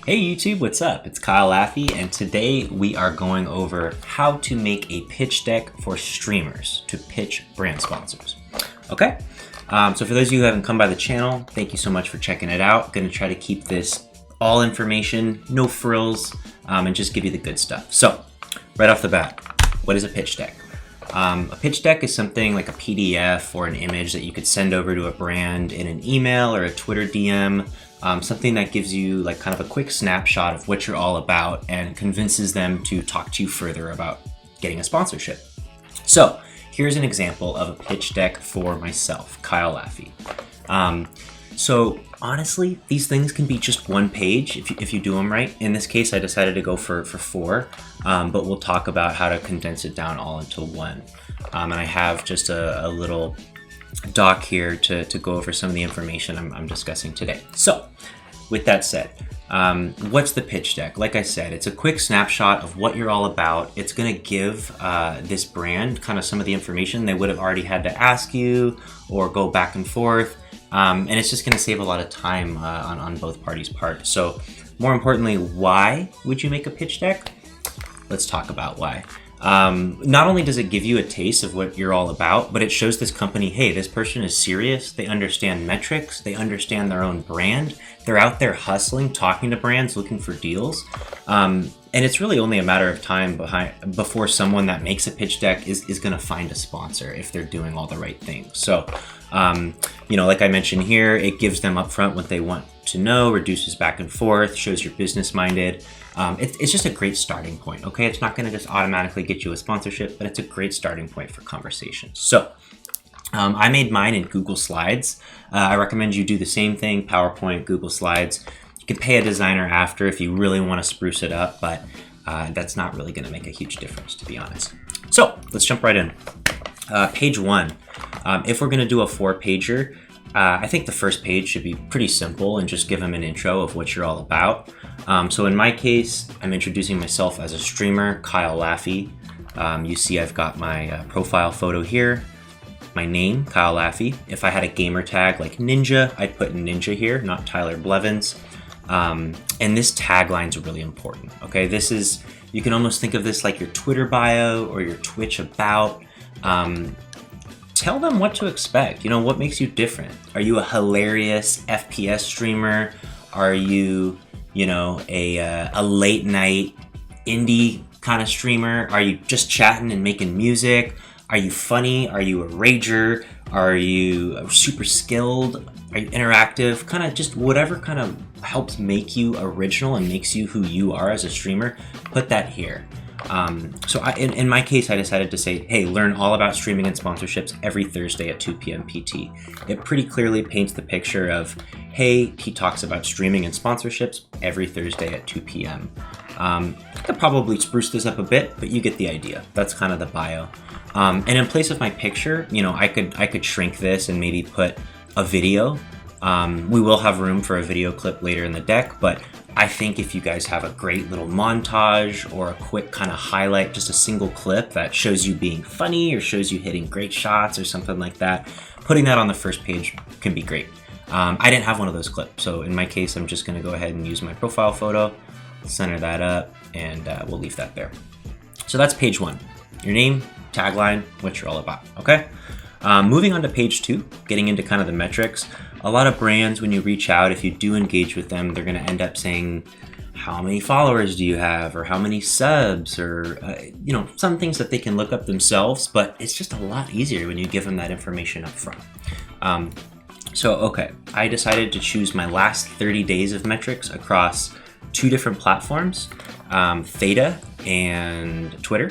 Hey YouTube, what's up? It's Kyle Laffey, and today we are going over how to make a pitch deck for streamers to pitch brand sponsors. Okay, so for those of you who haven't come by the channel, thank you so much for checking it out. Going to try to keep this all information, no frills, and just give you the good stuff. So, right off the bat, what is a pitch deck? A pitch deck is something like a PDF or an image that you could send over to a brand in an email or a Twitter DM. Something that gives you like kind of a quick snapshot of what you're all about and convinces them to talk to you further about getting a sponsorship. So here's an example of a pitch deck for myself, Kyle Laffey. So honestly, these things can be just one page if you do them right. In this case, I decided to go for four, but we'll talk about how to condense it down all into one. And I have just a little doc here to go over some of the information I'm discussing today. So with that said, what's the pitch deck? Like I said, it's a quick snapshot of what you're all about. It's going to give this brand kind of some of the information they would have already had to ask you or go back and forth. And it's just going to save a lot of time on both parties' part. So more importantly, why would you make a pitch deck? Let's talk about why. Not only does it give you a taste of what you're all about, but it shows this company, hey, this person is serious. They understand metrics. They understand their own brand. They're out there hustling, talking to brands, looking for deals. And it's really only a matter of time before someone that makes a pitch deck is going to find a sponsor if they're doing all the right things. So, like I mentioned here, it gives them upfront what they want to know, reduces back and forth, shows you're business minded. It's just a great starting point, okay? It's not gonna just automatically get you a sponsorship, but it's a great starting point for conversations. So I made mine in Google Slides. I recommend you do the same thing, PowerPoint, Google Slides. You can pay a designer after if you really wanna spruce it up, but that's not really gonna make a huge difference, to be honest. So let's jump right in. Page one, if we're gonna do a 4-pager, I think the first page should be pretty simple and just give them an intro of what you're all about. So in my case, I'm introducing myself as a streamer, Kyle Laffey. You see I've got my profile photo here, my name, Kyle Laffey. If I had a gamer tag like Ninja, I'd put Ninja here, not Tyler Blevins. And this tagline is really important, okay? You can almost think of this like your Twitter bio or your Twitch about. Tell them what to expect. What makes you different? Are you a hilarious FPS streamer? Are you, a late night indie kind of streamer? Are you just chatting and making music? Are you funny? Are you a rager? Are you super skilled? Are you interactive? Kind of just whatever kind of helps make you original and makes you who you are as a streamer, put that here. So in my case, I decided to say, hey, learn all about streaming and sponsorships every Thursday at 2 p.m. PT. It pretty clearly paints the picture of, hey, he talks about streaming and sponsorships every Thursday at 2 p.m. I could probably spruce this up a bit, but you get the idea. That's kind of the bio. And in place of my picture, I could shrink this and maybe put a video. We will have room for a video clip later in the deck, but I think if you guys have a great little montage or a quick kind of highlight, just a single clip that shows you being funny or shows you hitting great shots or something like that, putting that on the first page can be great. I didn't have one of those clips, so in my case, I'm just going to go ahead and use my profile photo, center that up, and we'll leave that there. So that's page one. Your name, tagline, what you're all about, okay? Moving on to page two, getting into kind of the metrics. A lot of brands, when you reach out, if you do engage with them, they're going to end up saying, how many followers do you have? Or how many subs? Or, some things that they can look up themselves, but it's just a lot easier when you give them that information up front. I decided to choose my last 30 days of metrics across 2 different platforms, Theta and Twitter.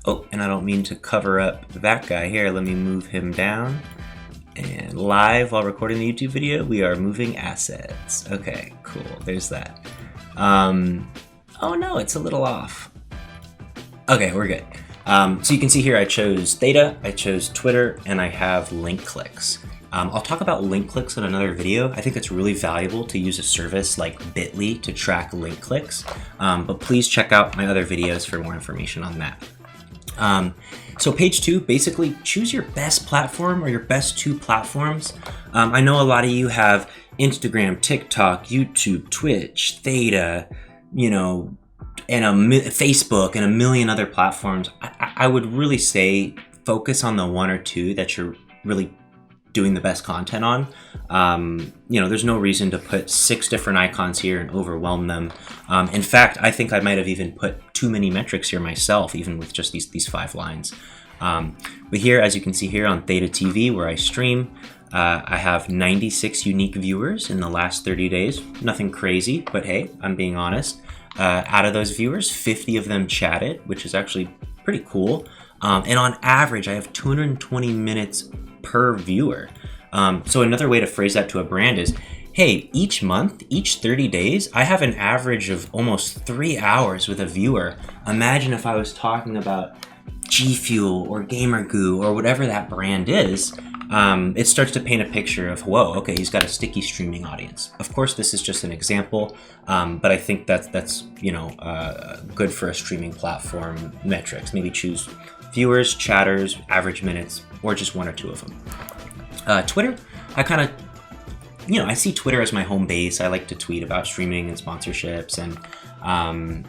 Oh, and I don't mean to cover up that guy here. Let me move him down. And live while recording the YouTube video, we are moving assets. Okay, cool. There's that. Oh no, it's a little off. Okay, we're good. So you can see here I chose Theta, I chose Twitter, and I have link clicks. I'll talk about link clicks in another video. I think it's really valuable to use a service like Bitly to track link clicks. But please check out my other videos for more information on that. So page 2, basically choose your best platform or your best 2 platforms. I know a lot of you have Instagram, TikTok, YouTube, Twitch, Theta, you know, and Facebook and a million other platforms, I would really say focus on the one or two that you're really doing the best content on. You know, there's no reason to put 6 different icons here and overwhelm them. In fact, I think I might have even put too many metrics here myself, even with just these 5 lines. But here, as you can see here on Theta TV, where I stream, I have 96 unique viewers in the last 30 days. Nothing crazy, but hey, I'm being honest. Out of those viewers, 50 of them chatted, which is actually pretty cool. And on average, I have 220 minutes per viewer. So another way to phrase that to a brand is, hey, each month, each 30 days, I have an average of almost 3 hours with a viewer. Imagine if I was talking about G Fuel or GamerGoo or whatever that brand is. It starts to paint a picture of, whoa, okay, he's got a sticky streaming audience. Of course, this is just an example, but I think that's you know, good for a streaming platform metrics. Maybe choose viewers, chatters, average minutes, or just 1 or 2 of them. Twitter, I kind of, you know, I see Twitter as my home base. I like to tweet about streaming and sponsorships, and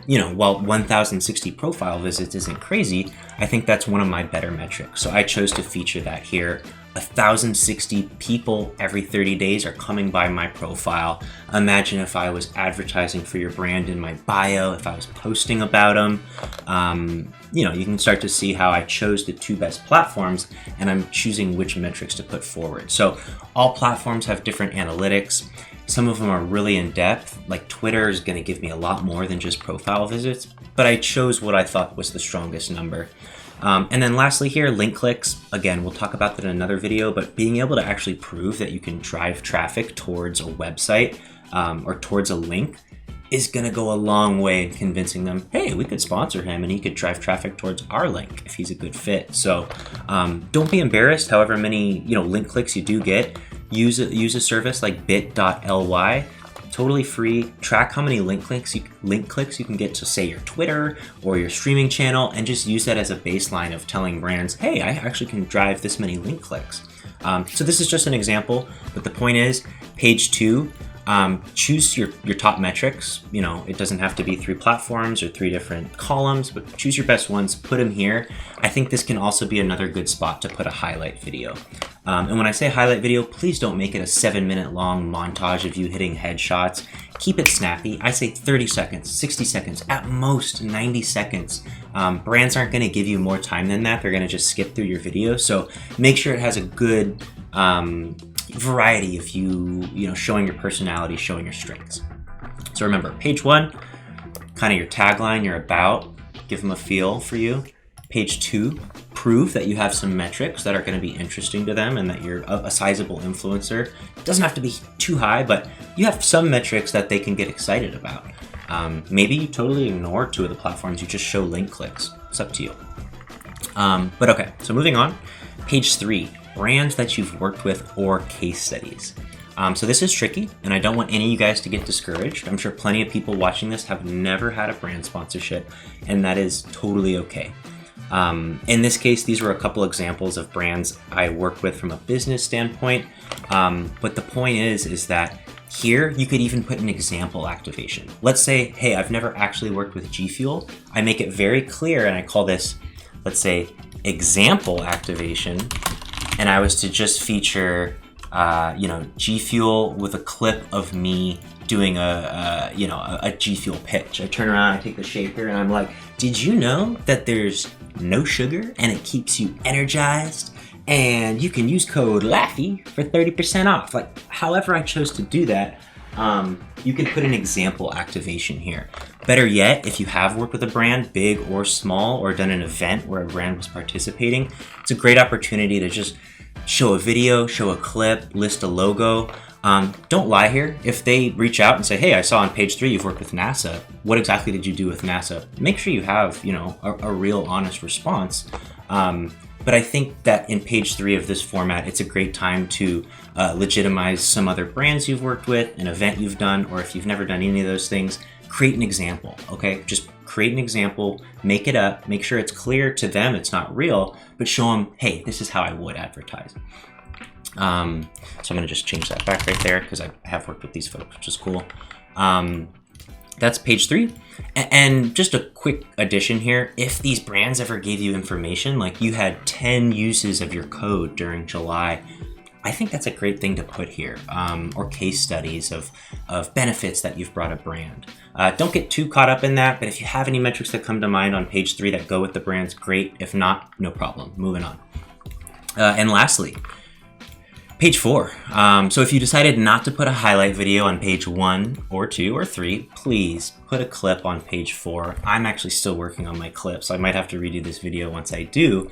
you know, while 1,060 profile visits isn't crazy, I think that's one of my better metrics. So I chose to feature that here. 1,060 people every 30 days are coming by my profile. Imagine if I was advertising for your brand in my bio, if I was posting about them. You know, you can start to see how I chose the 2 best platforms, and I'm choosing which metrics to put forward. So all platforms have different analytics. Some of them are really in depth, like Twitter is going to give me a lot more than just profile visits, but I chose what I thought was the strongest number. And then lastly here, link clicks. Again, we'll talk about that in another video, but being able to actually prove that you can drive traffic towards a website or towards a link is going to go a long way in convincing them, hey, we could sponsor him and he could drive traffic towards our link if he's a good fit. So don't be embarrassed however many, you know, link clicks you do get. Use a service like bit.ly. Totally free. Track how many link clicks you can get to, say, your Twitter or your streaming channel, and just use that as a baseline of telling brands, hey, I actually can drive this many link clicks. So this is just an example, but the point is, page 2, choose your top metrics. You know, it doesn't have to be 3 platforms or 3 different columns, but choose your best ones, put them here. I think this can also be another good spot to put a highlight video. And when I say highlight video, please don't make it a 7-minute long montage of you hitting headshots. Keep it snappy. I say 30 seconds, 60 seconds, at most 90 seconds. Brands aren't going to give you more time than that. They're going to just skip through your video. So make sure it has a good variety of you know, showing your personality, showing your strengths. So remember, page 1, kind of your tagline, your about, give them a feel for you. Page 2, prove that you have some metrics that are going to be interesting to them and that you're a sizable influencer. It doesn't have to be too high, but you have some metrics that they can get excited about. Maybe you totally ignore 2 of the platforms, you just show link clicks. It's up to you. But okay, so moving on. Page 3, brands that you've worked with or case studies. So this is tricky, and I don't want any of you guys to get discouraged. I'm sure plenty of people watching this have never had a brand sponsorship, and that is totally okay. In this case, these were a couple examples of brands I worked with from a business standpoint. But the point is that here you could even put an example activation. Let's say, hey, I've never actually worked with G Fuel. I make it very clear, and I call this, let's say, example activation. And I was to just feature, you know, G Fuel with a clip of me doing a G Fuel pitch. I turn around, I take the shaker, and I'm like, did you know that there's no sugar and it keeps you energized? And you can use code LAFFY for 30% off. Like, however I chose to do that, you can put an example activation here. Better yet, if you have worked with a brand, big or small, or done an event where a brand was participating, it's a great opportunity to just show a video, show a clip, list a logo. Don't lie here. If they reach out and say, hey, I saw on page 3 you've worked with NASA. What exactly did you do with NASA? Make sure you have, you know, a real honest response. But I think that in page 3 of this format, it's a great time to legitimize some other brands you've worked with, an event you've done, or if you've never done any of those things, create an example, okay? Just create an example, make it up, make sure it's clear to them it's not real, but show them, hey, this is how I would advertise. So I'm gonna just change that back right there because I have worked with these folks, which is cool. That's page 3. And just a quick addition here, if these brands ever gave you information, like you had 10 uses of your code during July, I think that's a great thing to put here, or case studies of benefits that you've brought a brand. Don't get too caught up in that, but if you have any metrics that come to mind on page 3 that go with the brands, great. If not, no problem. Moving on. And lastly, page 4. So if you decided not to put a highlight video on page 1 or 2 or 3, please put a clip on page 4. I'm actually still working on my clip, so I might have to redo this video once I do.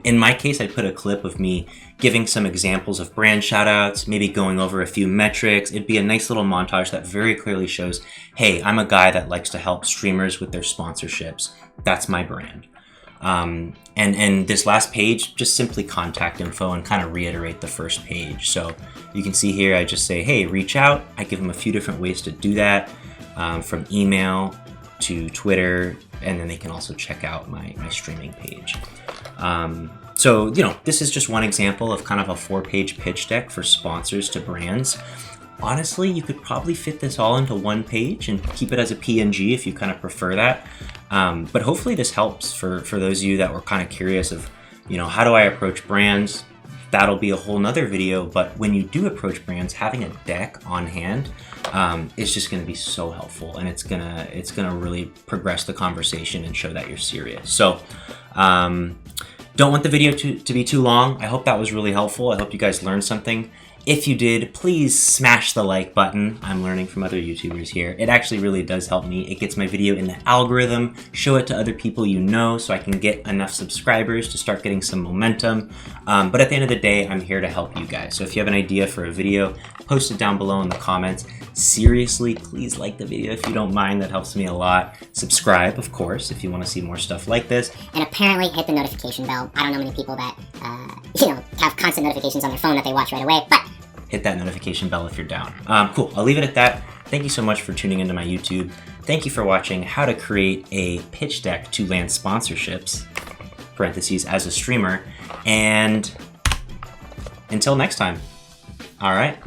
In my case, I put a clip of me giving some examples of brand shoutouts, maybe going over a few metrics. It'd be a nice little montage that very clearly shows, hey, I'm a guy that likes to help streamers with their sponsorships. That's my brand. And this last page, just simply contact info and kind of reiterate the first page. So you can see here, I just say, hey, reach out. I give them a few different ways to do that, from email to Twitter, and then they can also check out my streaming page. So, this is just one example of kind of a 4-page pitch deck for sponsors to brands. Honestly, you could probably fit this all into one page and keep it as a PNG if you kind of prefer that. But hopefully this helps for those of you that were kind of curious of, how do I approach brands? That'll be a whole nother video. But when you do approach brands, having a deck on hand is just going to be so helpful, and it's gonna really progress the conversation and show that you're serious. So don't want the video to be too long. I hope that was really helpful. I hope you guys learned something. If you did, please smash the like button. I'm learning from other YouTubers here. It actually really does help me. It gets my video in the algorithm. Show it to other people you know so I can get enough subscribers to start getting some momentum. But at the end of the day, I'm here to help you guys. So if you have an idea for a video, post it down below in the comments. Seriously, please like the video if you don't mind. That helps me a lot. Subscribe, of course, if you want to see more stuff like this. And apparently hit the notification bell. I don't know many people that, have constant notifications on their phone that they watch right away, but hit that notification bell if you're down. Cool, I'll leave it at that. Thank you so much for tuning into my YouTube. Thank you for watching how to create a pitch deck to land sponsorships, parentheses, as a streamer. And until next time, all right.